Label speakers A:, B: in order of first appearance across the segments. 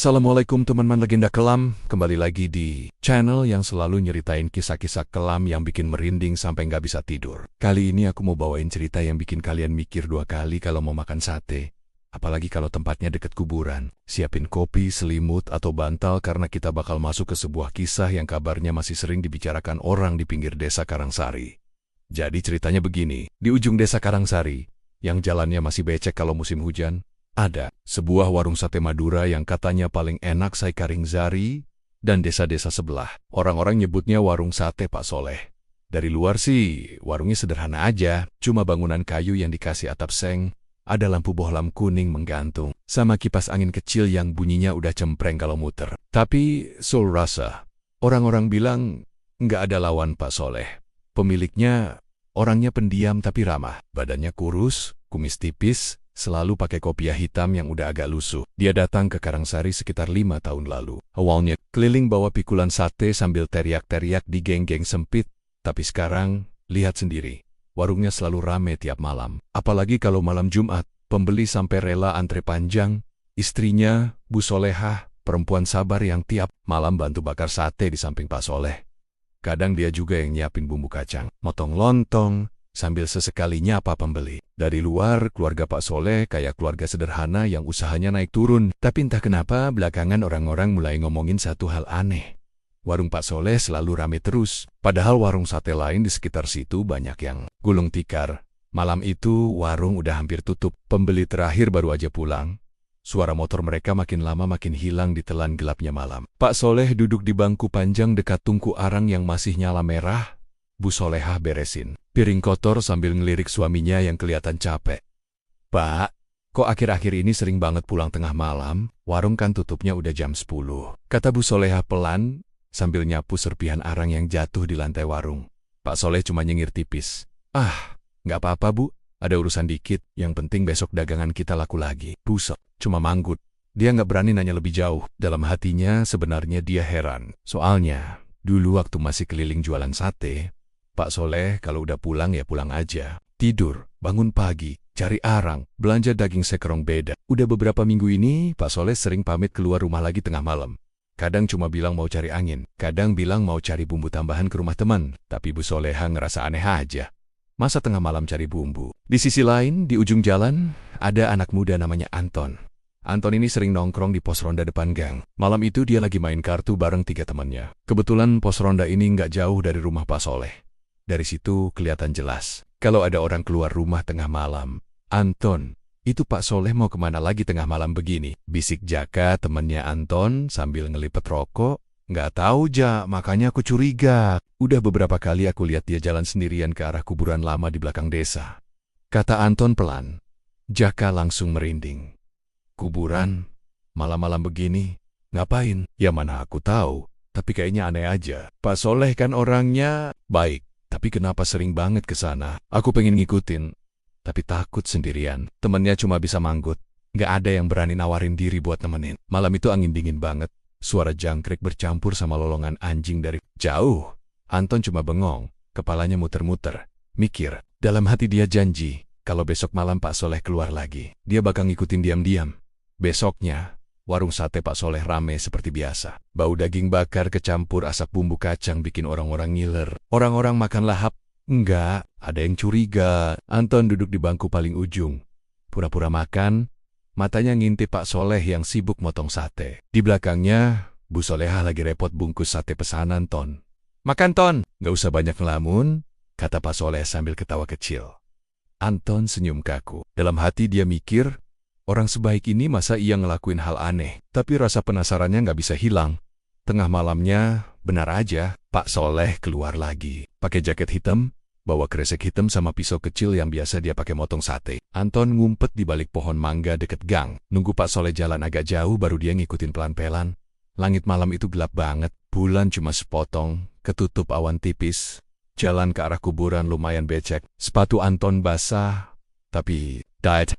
A: Assalamualaikum teman-teman legenda kelam, kembali lagi di channel yang selalu nyeritain kisah-kisah kelam yang bikin merinding sampai nggak bisa tidur. Kali ini aku mau bawain cerita yang bikin kalian mikir dua kali kalau mau makan sate. Apalagi kalau tempatnya deket kuburan. Siapin kopi, selimut, atau bantal karena kita bakal masuk ke sebuah kisah yang kabarnya masih sering dibicarakan orang di pinggir desa Karangsari. Jadi ceritanya begini, di ujung desa Karangsari, yang jalannya masih becek kalau musim hujan, ada sebuah warung sate Madura yang katanya paling enak se-Karangsari dan desa-desa sebelah. Orang-orang nyebutnya warung sate Pak Soleh. Dari luar sih, warungnya sederhana aja, cuma bangunan kayu yang dikasih atap seng, ada lampu bohlam kuning menggantung, sama kipas angin kecil yang bunyinya udah cempreng kalau muter. Tapi, Sul rasa, orang-orang bilang nggak ada lawan Pak Soleh. Pemiliknya, orangnya pendiam tapi ramah, badannya kurus, kumis tipis, selalu pakai kopiah hitam yang udah agak lusuh. Dia datang ke Karangsari sekitar 5 tahun lalu. Awalnya keliling bawa pikulan sate sambil teriak-teriak di geng-geng sempit. Tapi sekarang, lihat sendiri. Warungnya selalu rame tiap malam. Apalagi kalau malam Jumat, pembeli sampai rela antre panjang. Istrinya, Bu Solehah, perempuan sabar yang tiap malam bantu bakar sate di samping Pak Soleh. Kadang dia juga yang nyiapin bumbu kacang, motong lontong, sambil sesekali nyapa pembeli. Dari luar, keluarga Pak Soleh kayak keluarga sederhana yang usahanya naik turun. Tapi entah kenapa belakangan orang-orang mulai ngomongin satu hal aneh. Warung Pak Soleh selalu rame terus, padahal warung sate lain di sekitar situ banyak yang gulung tikar. Malam itu warung udah hampir tutup, pembeli terakhir baru aja pulang. Suara motor mereka makin lama makin hilang di telan gelapnya malam. Pak Soleh duduk di bangku panjang dekat tungku arang yang masih nyala merah. Bu Solehah beresin piring kotor sambil ngelirik suaminya yang kelihatan capek. "Pak, kok akhir-akhir ini sering banget pulang tengah malam? Warung kan tutupnya udah jam 10. Kata Bu Solehah pelan sambil nyapu serpihan arang yang jatuh di lantai warung. Pak Soleh cuma nyengir tipis. "Ah, nggak apa-apa Bu, ada urusan dikit. Yang penting besok dagangan kita laku lagi." Buset, cuma manggut. Dia nggak berani nanya lebih jauh. Dalam hatinya sebenarnya dia heran. Soalnya, dulu waktu masih keliling jualan sate, Pak Soleh kalau udah pulang ya pulang aja. Tidur, bangun pagi, cari arang, belanja daging sekerong beda. Udah beberapa minggu ini, Pak Soleh sering pamit keluar rumah lagi tengah malam. Kadang cuma bilang mau cari angin, kadang bilang mau cari bumbu tambahan ke rumah teman. Tapi Bu Solehah ngerasa aneh aja. Masa tengah malam cari bumbu? Di sisi lain, di ujung jalan, ada anak muda namanya Anton. Anton ini sering nongkrong di pos ronda depan gang. Malam itu dia lagi main kartu bareng 3 temannya. Kebetulan pos ronda ini nggak jauh dari rumah Pak Soleh. Dari situ kelihatan jelas, kalau ada orang keluar rumah tengah malam. "Anton, itu Pak Soleh mau kemana lagi tengah malam begini?" bisik Jaka temannya Anton sambil ngelipet rokok. "Nggak tahu Ja, makanya aku curiga. Udah beberapa kali aku lihat dia jalan sendirian ke arah kuburan lama di belakang desa," kata Anton pelan. Jaka langsung merinding. "Kuburan? Malam-malam begini? Ngapain?" "Ya mana aku tahu, tapi kayaknya aneh aja. Pak Soleh kan orangnya baik. Tapi kenapa sering banget ke sana? Aku pengen ngikutin, tapi takut sendirian." Temennya cuma bisa manggut. Nggak ada yang berani nawarin diri buat nemenin. Malam itu angin dingin banget. Suara jangkrik bercampur sama lolongan anjing dari jauh. Anton cuma bengong, kepalanya muter-muter. Mikir, dalam hati dia janji, kalau besok malam Pak Soleh keluar lagi, dia bakal ngikutin diam-diam. Besoknya, warung sate Pak Soleh rame seperti biasa. Bau daging bakar kecampur asap bumbu kacang bikin orang-orang ngiler. Orang-orang makan lahap. Enggak, ada yang curiga. Anton duduk di bangku paling ujung. Pura-pura makan, matanya ngintip Pak Soleh yang sibuk motong sate. Di belakangnya, Bu Solehah lagi repot bungkus sate pesanan Ton. "Makan Ton, nggak usah banyak ngelamun," kata Pak Soleh sambil ketawa kecil. Anton senyum kaku. Dalam hati dia mikir, orang sebaik ini masa ia ngelakuin hal aneh, tapi rasa penasarannya nggak bisa hilang. Tengah malamnya, benar aja, Pak Soleh keluar lagi. Pakai jaket hitam, bawa kresek hitam sama pisau kecil yang biasa dia pakai motong sate. Anton ngumpet di balik pohon mangga deket gang. Nunggu Pak Soleh jalan agak jauh baru dia ngikutin pelan-pelan. Langit malam itu gelap banget, bulan cuma sepotong, ketutup awan tipis. Jalan ke arah kuburan lumayan becek. Sepatu Anton basah, tapi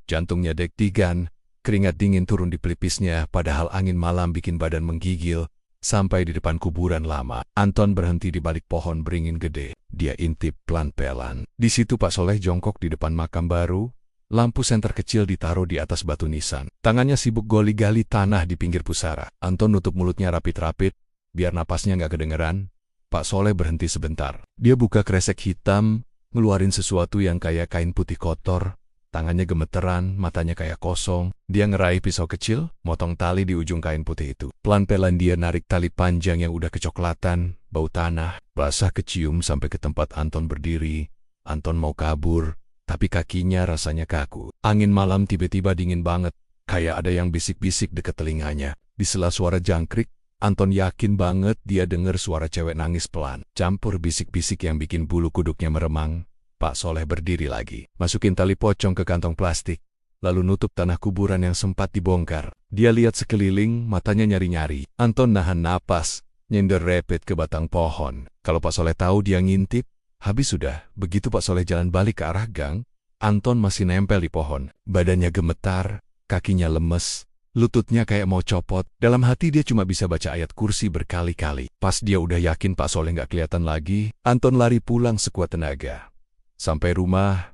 A: jantungnya deg-degan, keringat dingin turun di pelipisnya, padahal angin malam bikin badan menggigil. Sampai di depan kuburan lama, Anton berhenti di balik pohon beringin gede. Dia intip pelan-pelan. Di situ Pak Soleh jongkok di depan makam baru, Lampu senter kecil ditaruh di atas batu nisan. Tangannya sibuk gali-gali tanah di pinggir pusara. Anton nutup mulutnya rapit-rapit, biar napasnya nggak kedengeran. Pak Soleh berhenti sebentar. Dia buka kresek hitam, ngeluarin sesuatu yang kayak kain putih kotor. Tangannya gemeteran, matanya kayak kosong. Dia ngeraih pisau kecil, motong tali di ujung kain putih itu. Pelan-pelan dia narik tali panjang yang udah kecoklatan, bau tanah, basah kecium sampai ke tempat Anton berdiri. Anton mau kabur, tapi kakinya rasanya kaku. Angin malam tiba-tiba dingin banget, kayak ada yang bisik-bisik dekat telinganya. Di sela suara jangkrik, Anton yakin banget dia dengar suara cewek nangis pelan. Campur bisik-bisik yang bikin bulu kuduknya meremang. Pak Soleh berdiri lagi, masukin tali pocong ke kantong plastik, lalu nutup tanah kuburan yang sempat dibongkar. Dia lihat sekeliling, matanya nyari-nyari. Anton nahan napas, nyender repet ke batang pohon. Kalau Pak Soleh tahu dia ngintip, habis sudah. Begitu Pak Soleh jalan balik ke arah gang, Anton masih nempel di pohon. Badannya gemetar, kakinya lemes, lututnya kayak mau copot. Dalam hati dia cuma bisa baca ayat kursi berkali-kali. Pas dia udah yakin Pak Soleh nggak kelihatan lagi, Anton lari pulang sekuat tenaga. Sampai rumah,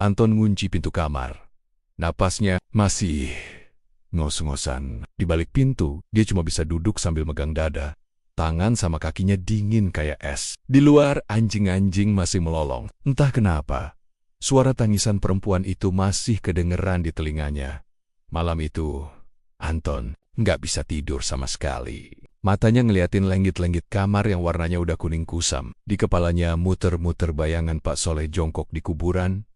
A: Anton ngunci pintu kamar. Napasnya masih ngos-ngosan. Di balik pintu, dia cuma bisa duduk sambil megang dada. Tangan sama kakinya dingin kayak es. Di luar, anjing-anjing masih melolong. Entah kenapa, suara tangisan perempuan itu masih kedengeran di telinganya. Malam itu, Anton nggak bisa tidur sama sekali. Matanya ngeliatin lenggit-lenggit kamar yang warnanya udah kuning kusam. Di kepalanya muter-muter bayangan Pak Soleh jongkok di kuburan.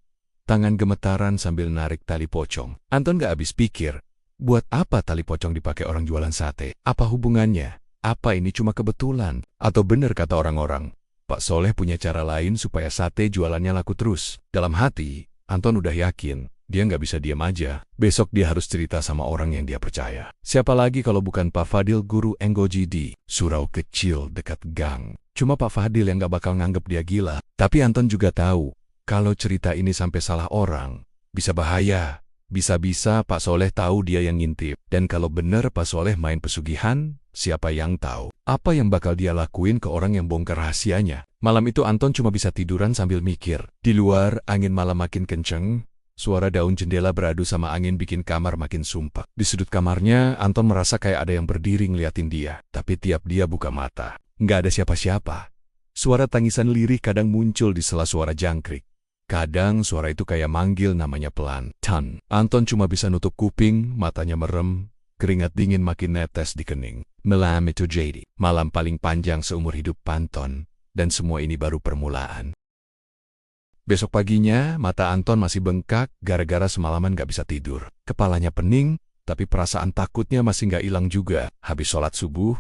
A: Tangan gemetaran sambil narik tali pocong. Anton gak habis pikir, buat apa tali pocong dipakai orang jualan sate? Apa hubungannya? Apa ini cuma kebetulan? Atau benar kata orang-orang, Pak Soleh punya cara lain supaya sate jualannya laku terus? Dalam hati, Anton udah yakin. Dia nggak bisa diam aja. Besok dia harus cerita sama orang yang dia percaya. Siapa lagi kalau bukan Pak Fadil, guru Enggoji di surau kecil dekat gang. Cuma Pak Fadil yang nggak bakal nganggep dia gila. Tapi Anton juga tahu, kalau cerita ini sampai salah orang, bisa bahaya. Bisa-bisa Pak Soleh tahu dia yang ngintip. Dan kalau bener Pak Soleh main pesugihan, siapa yang tahu apa yang bakal dia lakuin ke orang yang bongkar rahasianya. Malam itu Anton cuma bisa tiduran sambil mikir. Di luar, angin malam makin kenceng. Suara daun jendela beradu sama angin bikin kamar makin sumpah. Di sudut kamarnya, Anton merasa kayak ada yang berdiri ngeliatin dia. Tapi tiap dia buka mata, nggak ada siapa-siapa. Suara tangisan lirih kadang muncul di sela suara jangkrik. Kadang suara itu kayak manggil namanya pelan. Tan. Anton cuma bisa nutup kuping, matanya merem, keringat dingin makin netes di kening. Malam itu jadi malam paling panjang seumur hidup Anton. Dan semua ini baru permulaan. Besok paginya, mata Anton masih bengkak gara-gara semalaman gak bisa tidur. Kepalanya pening, tapi perasaan takutnya masih gak hilang juga. Habis sholat subuh,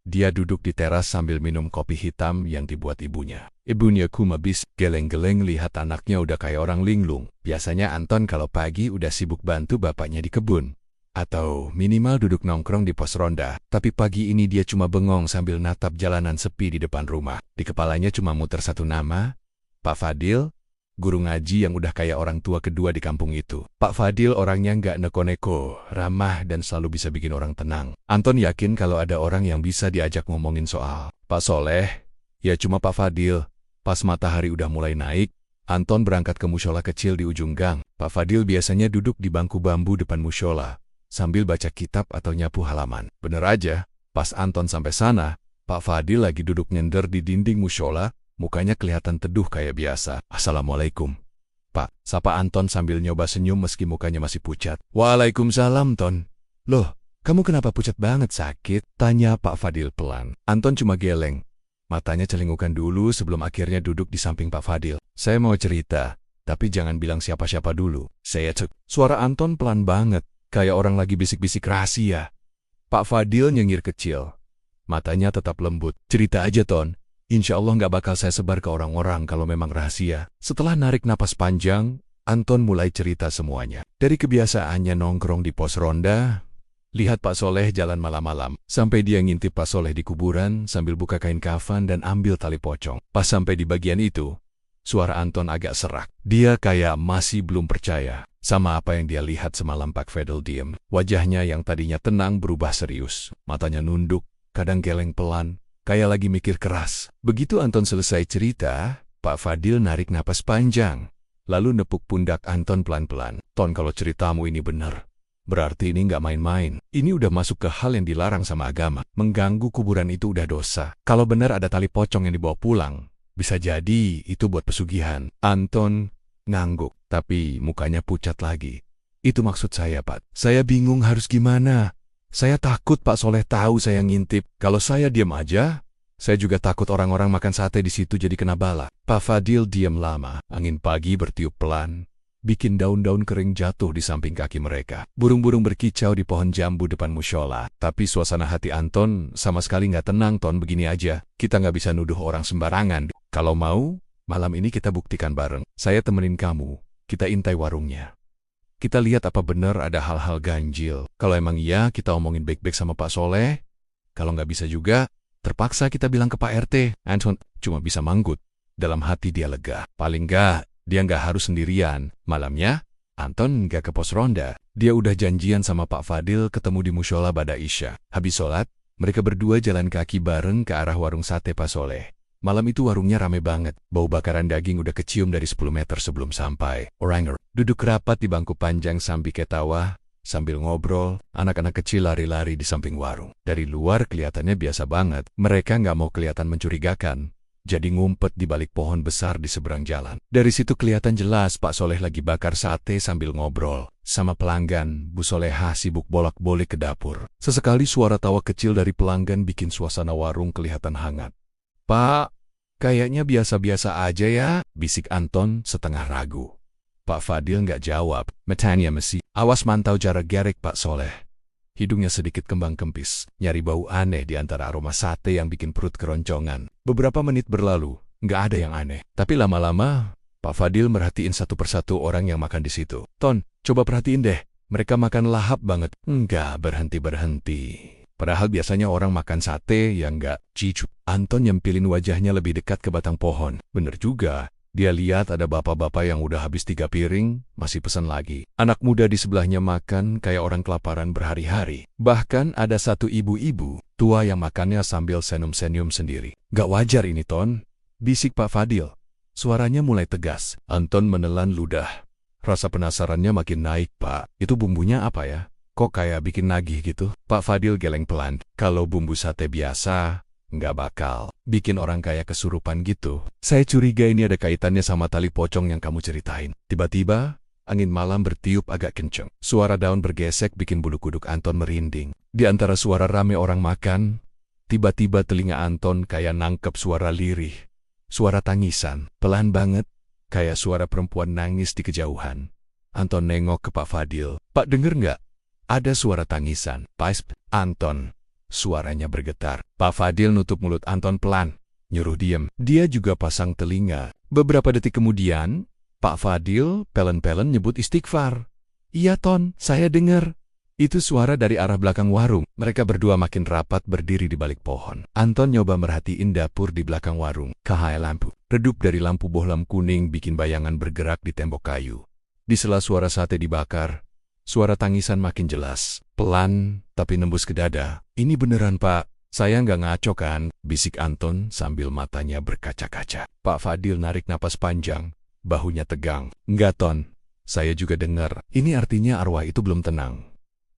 A: dia duduk di teras sambil minum kopi hitam yang dibuat ibunya. Ibunya kumabis, geleng-geleng lihat anaknya udah kayak orang linglung. Biasanya Anton kalau pagi udah sibuk bantu bapaknya di kebun. Atau minimal duduk nongkrong di pos ronda. Tapi pagi ini dia cuma bengong sambil natap jalanan sepi di depan rumah. Di kepalanya cuma muter satu nama, Pak Fadil, guru ngaji yang udah kayak orang tua kedua di kampung itu. Pak Fadil orangnya nggak neko-neko, ramah dan selalu bisa bikin orang tenang. Anton yakin kalau ada orang yang bisa diajak ngomongin soal Pak Soleh, ya cuma Pak Fadil. Pas matahari udah mulai naik, Anton berangkat ke mushola kecil di ujung gang. Pak Fadil biasanya duduk di bangku bambu depan mushola, sambil baca kitab atau nyapu halaman. Bener aja, pas Anton sampai sana, Pak Fadil lagi duduk nyender di dinding mushola. Mukanya kelihatan teduh kayak biasa. Assalamualaikum, Pak. Sapa Anton sambil nyoba senyum meski mukanya masih pucat. Waalaikumsalam, Ton. Loh, kamu kenapa pucat banget, sakit? Tanya Pak Fadil pelan. Anton cuma geleng. Matanya celingukan dulu sebelum akhirnya duduk di samping Pak Fadil. Saya mau cerita, tapi jangan bilang siapa-siapa dulu. Saya cek. Suara Anton pelan banget, kayak orang lagi bisik-bisik rahasia. Pak Fadil nyengir kecil. Matanya tetap lembut. Cerita aja, Ton. Insya Allah nggak bakal saya sebar ke orang-orang kalau memang rahasia. Setelah narik napas panjang, Anton mulai cerita semuanya. Dari kebiasaannya nongkrong di pos ronda, lihat Pak Soleh jalan malam-malam, sampai dia ngintip Pak Soleh di kuburan sambil buka kain kafan dan ambil tali pocong. Pas sampai di bagian itu, suara Anton agak serak. Dia kayak masih belum percaya sama apa yang dia lihat semalam. Pak Fadil diem. Wajahnya yang tadinya tenang berubah serius. Matanya nunduk, kadang geleng pelan, kayak lagi mikir keras. Begitu Anton selesai cerita, Pak Fadil narik napas panjang. lalu nepuk pundak Anton pelan-pelan. Ton, kalau ceritamu ini benar, berarti ini nggak main-main. Ini udah masuk ke hal yang dilarang sama agama. Mengganggu kuburan itu udah dosa. Kalau benar ada tali pocong yang dibawa pulang, bisa jadi itu buat pesugihan. Anton ngangguk, tapi mukanya pucat lagi. Itu maksud saya, Pak. Saya bingung harus gimana. Saya takut Pak Soleh tahu saya ngintip. Kalau saya diam aja, saya juga takut orang-orang makan sate di situ jadi kena bala. Pak Fadil diam lama. Angin pagi bertiup pelan, bikin daun-daun kering jatuh di samping kaki mereka. Burung-burung berkicau di pohon jambu depan musyola. Tapi suasana hati Anton sama sekali nggak tenang, Ton. Begini aja, kita nggak bisa nuduh orang sembarangan. Kalau mau, malam ini kita buktikan bareng. Saya temenin kamu, kita intai warungnya. Kita lihat apa benar ada hal-hal ganjil. Kalau emang iya, kita omongin baik-baik sama Pak Soleh. Kalau nggak bisa juga, terpaksa kita bilang ke Pak RT. Anton cuma bisa manggut. Dalam hati dia lega. Paling nggak, dia nggak harus sendirian. Malamnya, Anton nggak ke pos ronda. Dia udah janjian sama Pak Fadil ketemu di musyola bada Isya. Habis sholat, mereka berdua jalan kaki bareng ke arah warung sate Pak Soleh. Malam itu warungnya rame banget. Bau bakaran daging udah kecium dari 10 meter sebelum sampai. Orang duduk rapat di bangku panjang sambil ketawa, sambil ngobrol. Anak-anak kecil lari-lari di samping warung. Dari luar kelihatannya biasa banget. Mereka nggak mau kelihatan mencurigakan, jadi ngumpet di balik pohon besar di seberang jalan. Dari situ kelihatan jelas Pak Soleh lagi bakar sate sambil ngobrol sama pelanggan. Bu Soleha sibuk bolak-balik ke dapur. Sesekali suara tawa kecil dari pelanggan bikin suasana warung kelihatan hangat. Pak, kayaknya biasa-biasa aja ya, bisik Anton setengah ragu. Pak Fadil nggak jawab. Matanya mesi. Awas mantau jarak gerak Pak Soleh. Hidungnya sedikit kembang kempis, nyari bau aneh di antara aroma sate yang bikin perut keroncongan. Beberapa menit berlalu, nggak ada yang aneh. Tapi lama-lama, Pak Fadil merhatiin satu persatu orang yang makan di situ. Ton, coba perhatiin deh, mereka makan lahap banget. Nggak berhenti-berhenti. Padahal biasanya orang makan sate yang nggak cicu. Anton nyempilin wajahnya lebih dekat ke batang pohon. Bener juga, dia lihat ada bapak-bapak yang udah habis 3 piring, masih pesan lagi. Anak muda di sebelahnya makan kayak orang kelaparan berhari-hari. Bahkan ada satu ibu-ibu tua yang makannya sambil senyum-senyum sendiri. Gak wajar ini, Ton, bisik Pak Fadil. Suaranya mulai tegas. Anton menelan ludah. Rasa penasarannya makin naik, Pak. Itu bumbunya apa ya? Kok kayak bikin nagih gitu? Pak Fadil geleng pelan. Kalau bumbu sate biasa, nggak bakal bikin orang kayak kesurupan gitu. Saya curiga ini ada kaitannya sama tali pocong yang kamu ceritain. Tiba-tiba, angin malam bertiup agak kenceng. Suara daun bergesek bikin bulu kuduk Anton merinding. Di antara suara rame orang makan, tiba-tiba telinga Anton kayak nangkep suara lirih. Suara tangisan, pelan banget, kayak suara perempuan nangis di kejauhan. Anton nengok ke Pak Fadil. Pak, denger nggak? Ada suara tangisan. Pas, Anton. Suaranya bergetar. Pak Fadil nutup mulut Anton pelan, nyuruh diem. Dia juga pasang telinga. Beberapa detik kemudian, Pak Fadil pelen-pelen nyebut istighfar. Iya, Ton, saya dengar. Itu suara dari arah belakang warung. Mereka berdua makin rapat berdiri di balik pohon. Anton nyoba merhatiin dapur di belakang warung. Cahaya lampu redup dari lampu bohlam kuning bikin bayangan bergerak di tembok kayu. Di sela suara sate dibakar, suara tangisan makin jelas, pelan, tapi nembus ke dada. Ini beneran, Pak. Saya nggak ngaco kan? Bisik Anton sambil matanya berkaca-kaca. Pak Fadil narik napas panjang, bahunya tegang. Nggak, Ton. Saya juga dengar. Ini artinya arwah itu belum tenang.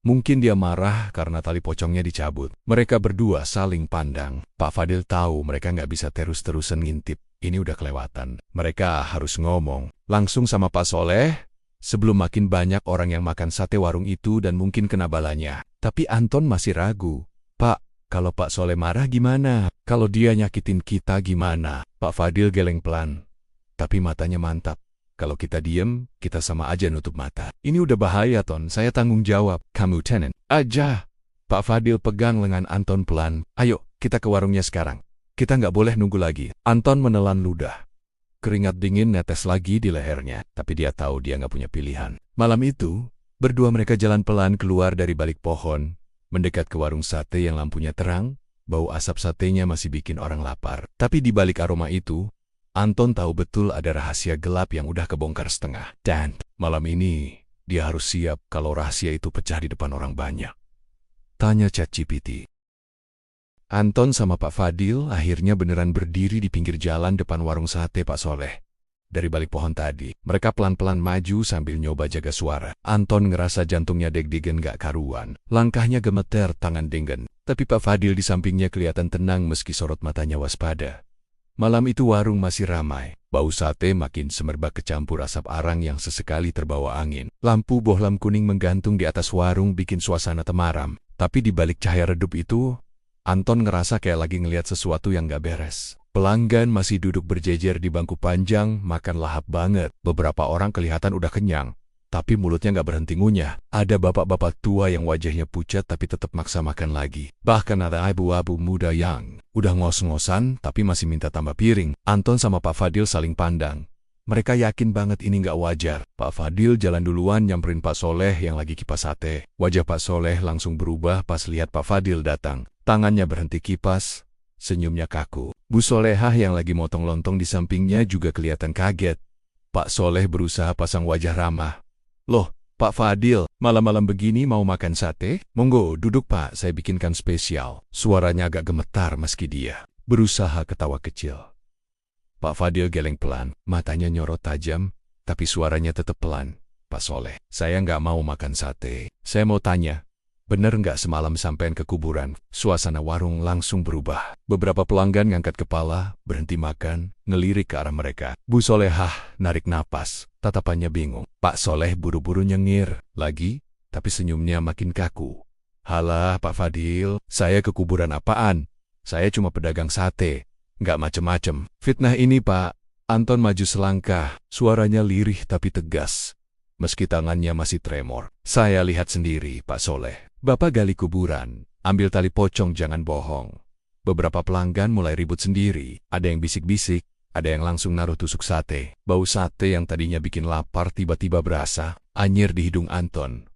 A: Mungkin dia marah karena tali pocongnya dicabut. Mereka berdua saling pandang. Pak Fadil tahu mereka nggak bisa terus-terusan ngintip. Ini udah kelewatan. Mereka harus ngomong langsung sama Pak Soleh sebelum makin banyak orang yang makan sate warung itu dan mungkin kena balanya. Tapi Anton masih ragu. Pak, kalau Pak Soleh marah gimana? Kalau dia nyakitin kita gimana? Pak Fadil geleng pelan, tapi matanya mantap. Kalau kita diem, kita sama aja nutup mata. Ini udah bahaya, Ton. Saya tanggung jawab. Kamu tenang aja. Pak Fadil pegang lengan Anton pelan. Ayo, kita ke warungnya sekarang. Kita nggak boleh nunggu lagi. Anton menelan ludah. Keringat dingin netes lagi di lehernya, tapi dia tahu dia nggak punya pilihan. Malam itu, berdua mereka jalan pelan keluar dari balik pohon, mendekat ke warung sate yang lampunya terang. Bau asap satenya masih bikin orang lapar. Tapi di balik aroma itu, Anton tahu betul ada rahasia gelap yang udah kebongkar setengah. Dan malam ini, dia harus siap kalau rahasia itu pecah di depan orang banyak. Tanya ChatGPT. Anton sama Pak Fadil akhirnya beneran berdiri di pinggir jalan depan warung sate Pak Soleh. dari balik pohon tadi. Mereka pelan-pelan maju sambil nyoba jaga suara. Anton ngerasa jantungnya deg-degan gak karuan. Langkahnya gemeter, tangan dingin. Tapi Pak Fadil di sampingnya kelihatan tenang meski sorot matanya waspada. Malam itu warung masih ramai. Bau sate makin semerbak kecampur asap arang yang sesekali terbawa angin. Lampu bohlam kuning menggantung di atas warung bikin suasana temaram. Tapi di balik cahaya redup itu, Anton ngerasa kayak lagi ngeliat sesuatu yang gak beres. Pelanggan masih duduk berjejer di bangku panjang, makan lahap banget. Beberapa orang kelihatan udah kenyang, tapi mulutnya gak berhenti ngunyah. Ada bapak-bapak tua yang wajahnya pucat tapi tetap maksa makan lagi. Bahkan ada ibu-ibu muda yang udah ngos-ngosan tapi masih minta tambah piring. Anton sama Pak Fadil saling pandang. Mereka yakin banget ini gak wajar. Pak Fadil jalan duluan nyamperin Pak Soleh yang lagi kipas sate. Wajah Pak Soleh langsung berubah pas lihat Pak Fadil datang. Tangannya berhenti kipas, senyumnya kaku. Bu Solehah yang lagi motong lontong di sampingnya juga kelihatan kaget. Pak Soleh berusaha pasang wajah ramah. Loh, Pak Fadil, malam-malam begini mau makan sate? Monggo, duduk Pak, saya bikinkan spesial. Suaranya agak gemetar meski dia berusaha ketawa kecil. Pak Fadil geleng pelan, matanya nyorot tajam, tapi suaranya tetap pelan. Pak Soleh, saya nggak mau makan sate. Saya mau tanya, bener nggak semalam sampean ke kuburan? Suasana warung langsung berubah. Beberapa pelanggan ngangkat kepala, berhenti makan, ngelirik ke arah mereka. Bu Solehah narik napas, tatapannya bingung. Pak Soleh buru-buru nyengir lagi, tapi senyumnya makin kaku. Halah Pak Fadil, saya ke kuburan apaan? Saya cuma pedagang sate, nggak macem-macem. Fitnah ini Pak. Anton maju selangkah, suaranya lirih tapi tegas. Meski tangannya masih tremor. Saya lihat sendiri Pak Soleh. Bapak gali kuburan, ambil tali pocong, jangan bohong. Beberapa pelanggan mulai ribut sendiri, ada yang bisik-bisik, ada yang langsung naruh tusuk sate. Bau sate yang tadinya bikin lapar tiba-tiba berasa, anyir di hidung Anton.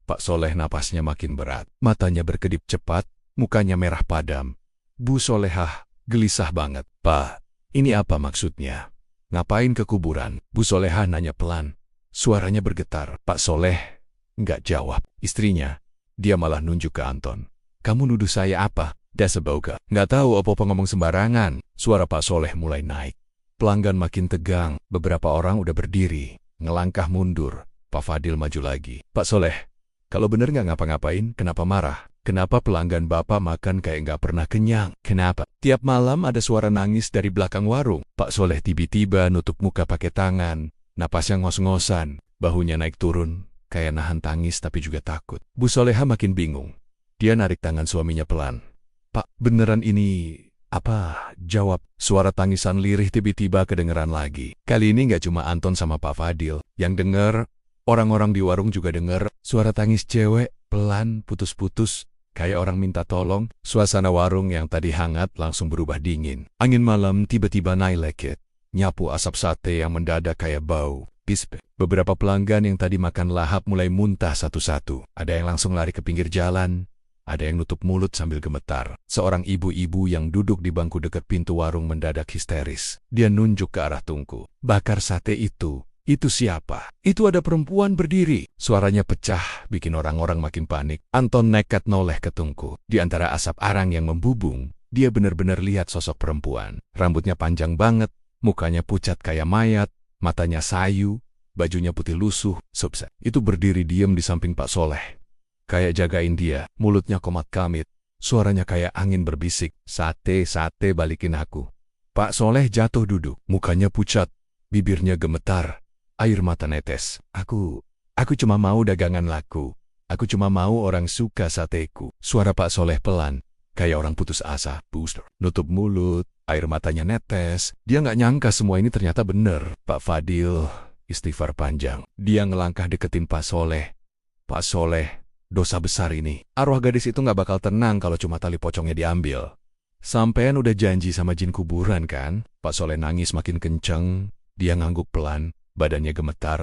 A: Pak Soleh napasnya makin berat, matanya berkedip cepat, mukanya merah padam. Bu Solehah gelisah banget. Pak, ini apa maksudnya? Ngapain ke kuburan? Bu Solehah nanya pelan, suaranya bergetar. Pak Soleh nggak jawab. Istrinya, dia malah nunjuk ke Anton. Kamu nuduh saya apa? Dasar boga. Nggak tahu apa-apa ngomong sembarangan. Suara Pak Soleh mulai naik. Pelanggan makin tegang. Beberapa orang udah berdiri, ngelangkah mundur. Pak Fadil maju lagi. Pak Soleh, kalau bener nggak ngapa-ngapain, kenapa marah? Kenapa pelanggan Bapak makan kayak nggak pernah kenyang? Kenapa? Tiap malam ada suara nangis dari belakang warung. Pak Soleh tiba-tiba nutup muka pakai tangan. Napasnya ngos-ngosan. Bahunya naik turun. Kayak nahan tangis tapi juga takut. Bu Solehah makin bingung. Dia narik tangan suaminya pelan. Pak, beneran ini apa? Jawab. Suara tangisan lirih tiba-tiba kedengeran lagi. Kali ini nggak cuma Anton sama Pak Fadil yang denger. Orang-orang di warung juga denger. Suara tangis cewek, pelan, putus-putus. Kayak orang minta tolong. Suasana warung yang tadi hangat langsung berubah dingin. Angin malam tiba-tiba naik leket. Nyapu asap sate yang mendadak kayak bau. Bispe. Beberapa pelanggan yang tadi makan lahap mulai muntah satu-satu. Ada yang langsung lari ke pinggir jalan. Ada yang nutup mulut sambil gemetar. Seorang ibu-ibu yang duduk di bangku dekat pintu warung mendadak histeris. Dia nunjuk ke arah tungku. Bakar sate itu siapa? Itu ada perempuan berdiri. Suaranya pecah, bikin orang-orang makin panik. Anton nekat noleh ke tungku. Di antara asap arang yang membubung, dia benar-benar lihat sosok perempuan. Rambutnya panjang banget, mukanya pucat kayak mayat. Matanya sayu, bajunya putih lusuh, subset. Itu berdiri diam di samping Pak Soleh. Kayak jagain dia, mulutnya komat kamit. Suaranya kayak angin berbisik. Sate, sate, balikin aku. Pak Soleh jatuh duduk, mukanya pucat, bibirnya gemetar, air mata netes. Aku cuma mau dagangan laku. Aku cuma mau orang suka sateku. Suara Pak Soleh pelan, kayak orang putus asa. Booster. Nutup mulut. Air matanya netes. Dia nggak nyangka semua ini ternyata bener. Pak Fadil istighfar panjang. Dia ngelangkah deketin Pak Soleh. Pak Soleh, dosa besar ini. Arwah gadis itu nggak bakal tenang kalau cuma tali pocongnya diambil. Sampean udah janji sama jin kuburan kan? Pak Soleh nangis makin kenceng. Dia ngangguk pelan. Badannya gemetar.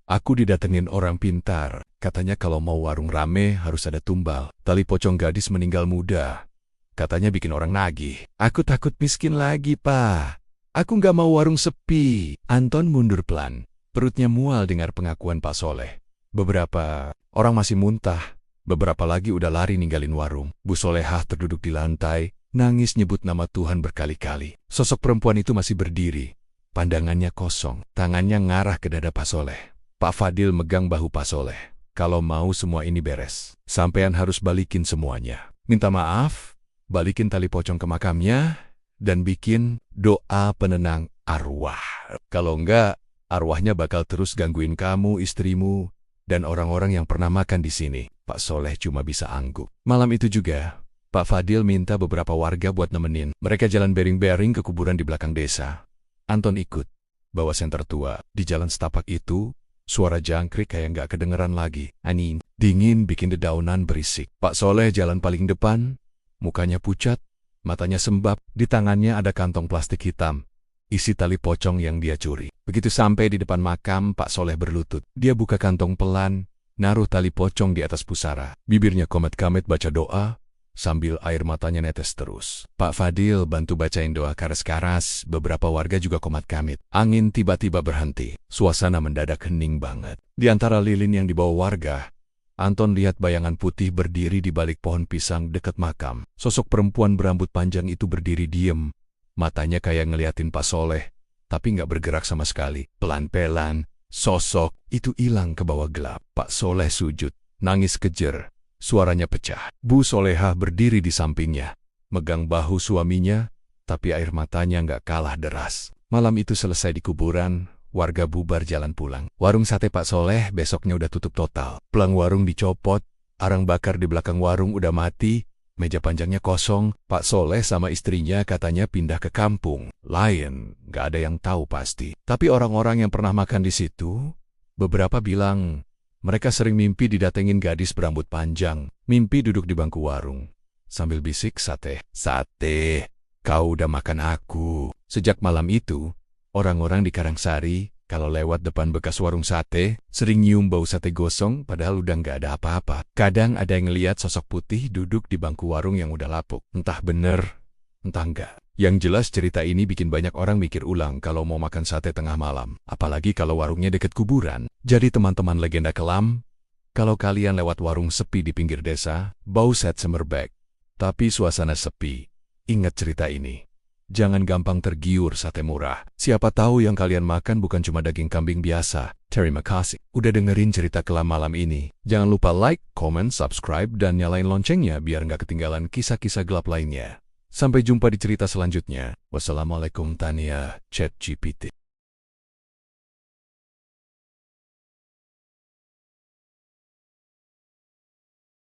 A: Aku didatengin orang pintar. Katanya kalau mau warung rame harus ada tumbal. Tali pocong gadis meninggal muda. Katanya bikin orang nagih. Aku takut miskin lagi, Pak. Aku nggak mau warung sepi. Anton mundur pelan. Perutnya mual dengar pengakuan Pak Soleh. Beberapa orang masih muntah. Beberapa lagi udah lari ninggalin warung. Bu Solehah terduduk di lantai, nangis nyebut nama Tuhan berkali-kali. Sosok perempuan itu masih berdiri. Pandangannya kosong, tangannya ngarah ke dada Pak Soleh. Pak Fadil megang bahu Pak Soleh. Kalau mau semua ini beres, sampean harus balikin semuanya. Minta maaf, balikin tali pocong ke makamnya, dan bikin doa penenang arwah. Kalau enggak, arwahnya bakal terus gangguin kamu, istrimu, dan orang-orang yang pernah makan di sini. Pak Soleh cuma bisa angguk. Malam itu juga, Pak Fadil minta beberapa warga buat nemenin. Mereka jalan bering-bering ke kuburan di belakang desa. Anton ikut, bawa senter tua. Di jalan setapak itu, suara jangkrik kayak nggak kedengeran lagi. Angin dingin bikin dedaunan berisik. Pak Soleh jalan paling depan, mukanya pucat, matanya sembab. Di tangannya ada kantong plastik hitam, isi tali pocong yang dia curi. Begitu sampai di depan makam, Pak Soleh berlutut. Dia buka kantong pelan, naruh tali pocong di atas pusara. Bibirnya komet-kamet baca doa, sambil air matanya netes terus. Pak Fadil bantu bacain doa karas-karas, beberapa warga juga komat-kamit. Angin tiba-tiba berhenti, suasana mendadak hening banget. Di antara lilin yang dibawa warga, Anton lihat bayangan putih berdiri di balik pohon pisang dekat makam. Sosok perempuan berambut panjang itu berdiri diem, matanya kayak ngeliatin Pak Soleh, tapi nggak bergerak sama sekali. Pelan-pelan, sosok itu hilang ke bawah gelap. Pak Soleh sujud, nangis kejer. Suaranya pecah. Bu Solehah berdiri di sampingnya, megang bahu suaminya, tapi air matanya nggak kalah deras. Malam itu selesai di kuburan, warga bubar jalan pulang. Warung sate Pak Soleh besoknya udah tutup total. Pelang warung dicopot, arang bakar di belakang warung udah mati, meja panjangnya kosong. Pak Soleh sama istrinya katanya pindah ke kampung lain, nggak ada yang tahu pasti. Tapi orang-orang yang pernah makan di situ, beberapa bilang mereka sering mimpi didatengin gadis berambut panjang, mimpi duduk di bangku warung, sambil bisik, "Sate, sate, kau udah makan aku." Sejak malam itu, orang-orang di Karangsari, kalau lewat depan bekas warung sate, sering nyium bau sate gosong padahal udah nggak ada apa-apa. Kadang ada yang ngeliat sosok putih duduk di bangku warung yang udah lapuk. Entah bener, entah enggak. Yang jelas cerita ini bikin banyak orang mikir ulang kalau mau makan sate tengah malam. Apalagi kalau warungnya deket kuburan. Jadi teman-teman legenda kelam, kalau kalian lewat warung sepi di pinggir desa, bau set semerbak, tapi suasana sepi, ingat cerita ini. Jangan gampang tergiur sate murah. Siapa tahu yang kalian makan bukan cuma daging kambing biasa. Terima kasih udah dengerin cerita kelam malam ini. Jangan lupa like, comment, subscribe, dan nyalain loncengnya biar nggak ketinggalan kisah-kisah gelap lainnya. Sampai jumpa di cerita selanjutnya. Wassalamualaikum. Tania ChatGPT.